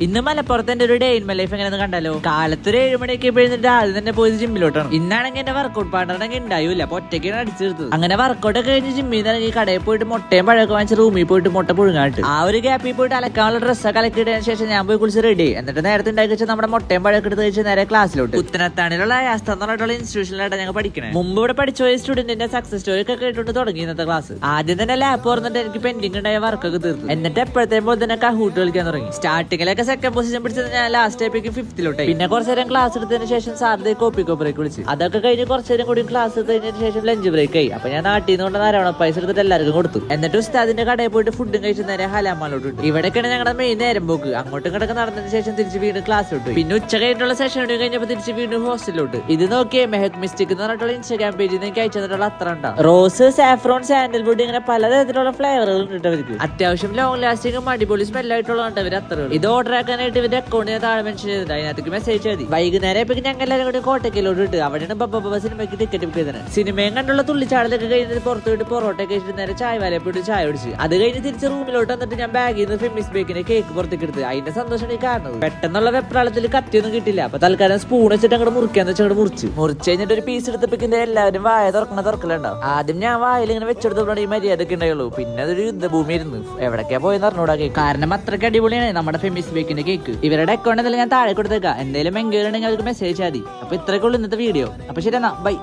ഇന്ന് മലപ്പുറത്തിന്റെ ഒരു ഡേ ഇൻ മൈ ലൈഫ് എങ്ങനെ കണ്ടല്ലോ. കാലത്തൊരു 7 മണിയൊക്കെ എഴുന്നിട്ട് ആദ്യം തന്നെ പോയത് ജിമ്മിലോട്ടാണ്. ഇന്നാണെങ്കിൽ എന്റെ വർക്കൗട്ട് പാർട്ണറൊക്കെ ഉണ്ടായില്ല, അപ്പൊ ഒറ്റയ്ക്കാണ് അടിച്ചു തീർത്തത്. അങ്ങനെ വർക്കൗട്ട് ഒക്കെ കഴിഞ്ഞ് ജിമ്മിൽ നിന്ന് ഇറങ്ങി കടയിൽ പോയിട്ട് മുട്ടയും പഴമൊക്കെ വാങ്ങിച്ച് റൂമിൽ പോയിട്ട് മുട്ട പുഴുങ്ങാട്ട് ആ ഒരു ഗ്യാപ്പിൽ പോയിട്ട് അലക്കാനുള്ള ഡ്രസ്സൊക്കെ അലക്കിയിട്ടതിന് ശേഷം ഞാൻ പോയി കുളിച്ച് റെഡി. എന്നിട്ട് നേരത്തെ ഉണ്ടാക്കി വെച്ചാൽ നമ്മുടെ മുട്ടയും പഴമൊക്കെ എടുത്ത് കഴിച്ച് നേരെ ക്ലാസ്സിലോട്ട്. പുത്തനത്താണിലുള്ള ആസ്ത എന്ന് പറഞ്ഞിട്ടുള്ള ഇൻസ്റ്റിറ്റ്യൂഷനിലായിട്ട് ഞങ്ങൾ പഠിക്കണേ. മുമ്പ് ഇവിടെ പഠിച്ച ഒരു സ്റ്റുഡന്റിന്റെ സക്സസ് സ്റ്റോറി ഒക്കെ കേട്ടുകൊണ്ട് തുടങ്ങി ഇന്നത്തെ ക്ലാസ്. ആദ്യം തന്നെ ലാപ്പ് തുറന്നിട്ട് എനിക്ക് പെൻഡിങ് ഉണ്ടായ വർക്കൊക്കെ തീർന്നു. എന്നിട്ട് എപ്പോഴത്തെ പോലെ തന്നെ കഹൂട്ട് കളിക്കാൻ തുടങ്ങി. സ്റ്റാർട്ടിങ്ങിലൊക്കെ സെക്കൻഡ് പൊസിഷൻ പിടിച്ചത് ഞാൻ ലാസ്റ്റ് ടൈപ്പിക്ക് 5th. പിന്നെ കുറച്ചു നേരം ക്ലാസ് എടുത്തതിന് ശേഷം സാറിന്റെ കോപ്പി ബ്രേക്ക് വിളിച്ചു. അതൊക്കെ കഴിഞ്ഞ് കുറച്ചു നേരം കൂടി ക്ലാസ് എടുത്തതിന് ശേഷം ലഞ്ച് ബ്രേക്ക് ആയി. അപ്പൊ ഞാൻ നാട്ടിൽ നിന്ന് ധാരാളം പൈസ എടുത്തിട്ട് എല്ലാവർക്കും കൊടുത്തു. എന്നിട്ട് ഉസ്താദിന്റെ കടയിൽ പോയിട്ട് ഫുഡും കഴിച്ച് നേരെ ഹലാമാലോട്ട് ഇട്ടു. ഇവിടെയൊക്കെയാണ് ഞങ്ങളുടെ മെയിൻ നേരം പോക്ക്. അങ്ങോട്ടും ഇങ്ങോട്ടൊക്കെ നടന്നതിന് ശേഷം തിരിച്ച് വീണ്ടും ക്ലാസ്സിലോട്ട്. പിന്നെ ഉച്ച കഴിഞ്ഞിട്ടുള്ള സെഷൻ കഴിഞ്ഞപ്പോൾ തിരിച്ച് വീണ്ടും ഹോസ്റ്റലിലോട്ട്. ഇത് നോക്കിയേ മെഹക് മിസ്റ്റിക് എന്ന് പറഞ്ഞിട്ടുള്ള ഇൻസ്റ്റാഗ്രാം പേജിൽ നിന്ന് എനിക്ക് അയച്ചു തന്നിട്ടുള്ള അത്ര ഉണ്ടാവും. റോസ്, സാഫ്രോൺ, സാൻഡൽവുഡ് ഇങ്ങനെ പലതരത്തിലുള്ള ഫ്ലേവറുകളും കിട്ടവർക്ക്. അത്യാവശ്യം ലോങ് ലാസ്റ്റിംഗും അടിപൊളി സ്മെല്ലായിട്ടുള്ളതാണ് ഇവർ അത്ര. ഇത് ഓർഡർ ആക്കാനായിട്ട് ഇവരുടെ അക്കൗണ്ട് ഞാൻ താഴെ മെൻഷൻ ചെയ്തിട്ട് അതിനകത്തേക്ക് മെസ്സേജ് ചെയ്തി. വൈകുന്നേരം ഇപ്പൊ ഞങ്ങൾ എല്ലാവരും കൂടി കോട്ടയ്ക്കലോട്ട് ഇട്ട് അവിടെയാണ് ബബ്ബ സിനിമയ്ക്ക് ടിക്കറ്റ് ബുക്ക് ചെയ്തത്. സിനിമയും കണ്ടുള്ള തുള്ളിച്ചാടലൊക്കെ കഴിഞ്ഞിട്ട് പുറത്തു പോയിട്ട് പൊറോട്ട കഴിച്ചിട്ട് നേരെ ചായ വലയിൽ പോയിട്ട് ചായ കുടിച്ച് അത് കഴിഞ്ഞ് തിരിച്ച് റൂമിലോട്ട് വന്നിട്ട് ഞാൻ ബാഗിൽ നിന്ന് ഫെമിസ് ബേക്കിന്റെ കേക്ക് പുറത്തേക്ക് എടുത്ത്. അതിന്റെ സന്തോഷമാണ് ഈ കാണുന്നത്. പെട്ടെന്നുള്ള വെപ്രാളത്തിൽ കത്തിയൊന്നും കിട്ടില്ല. അപ്പൊ തൽക്കാലം സ്പൂൺ വെച്ചിട്ട് അങ്ങോട്ട് മുറിക്കാന്ന് വെച്ചാൽ മുറിച്ച് കഴിഞ്ഞിട്ട് ഒരു പീസ് എടുത്തപ്പിന്റെ എല്ലാവരും വായ തുറക്കലുണ്ടാവും. ആദ്യം ഞാൻ വായിൽ ഇങ്ങനെ വെച്ചെടുത്തോണ്ട് ഈ മര്യാദ ഉണ്ടായുള്ളൂ. പിന്നെ അതൊരു യുദ്ധഭൂമി ഇരുന്നു. എവിടേക്കാ പോയെന്ന് അറിഞ്ഞൂടാ കേക്ക്. കാരണം അത്രയ്ക്ക് അടിപൊളിയാണ് നമ്മുടെ ഫെമിസ് ബേക്കിന്റെ കേക്ക്. ഇവരുടെ അക്കൗണ്ട് ഞാൻ താഴെ കൊടുത്തേക്കാം. എന്തെങ്കിലും എൻക്വയറി ഉണ്ടെങ്കിൽ അവർക്ക് മെസ്സേജ് മതി. അപ്പൊ ഇത്രയ്ക്കുള്ളൂ ഇന്നത്തെ വീഡിയോ. അപ്പൊ ശരി എന്നാ, ബൈ.